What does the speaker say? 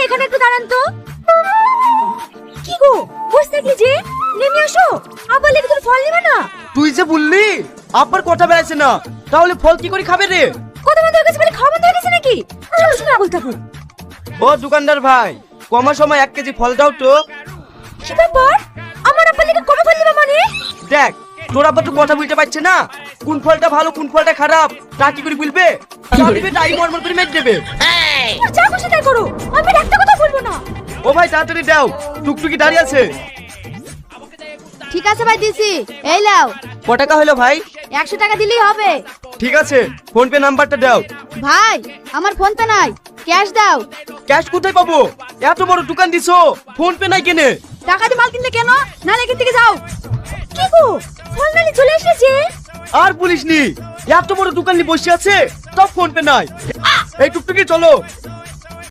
এখানে একটু দাঁড়ান তো। কি গো বসে থাকলি যে, নেমে আসো। আবার লেগে তুমি ফল নেবে না? তুই যে বললি আব্বার কথা বেড়াচ্ছে না, তাহলে ফল কি করে খাবে রে? কত বন্ধ হয়ে গেছে বলে খাওয়া বন্ধ হয়ে গেছে নাকি? শুনে আগুল থাকো। ও দোকানদার ভাই, কমার সময় 1 কেজি ফল দাও তো। কি ব্যাপার? আমার আব্বার লেগে কবে ফল নেবে মানে? দেখ, তোর আব্বা তো কথা বলতে পারছে না, কোন ফলটা ভালো কোন ফলটা খারাপ তা কি করে বলবে? তাই মরমর করে মেরে দেবে। যা খুশি তাই করো, আমি একটা কথা বলবো না। ও ভাই তাড়াতাড়ি দাও, টুকটুকি দাঁড়িয়ে আছে। ঠিক আছে ভাই, দিছি। এই লাও। ক টাকা হলো ভাই? 100 টাকা দিলেই হবে। ঠিক আছে, ফোন পে নাম্বারটা দাও। ভাই আমার ফোন পে নাই, ক্যাশ দাও। ক্যাশ কোথায় পাবো? এত বড় দোকান দিছো, ফোন পে নাই কেনে? টাকা দিয়ে মাল কিনলে কেন? না এখান থেকে যাও। কি গো, ফল নালি চলে এসেছে। আর বলিসনি, এত বড় দোকান নিয়ে বসে আছে, সব ফোন পে নাই। এই টুকটুকি চলো।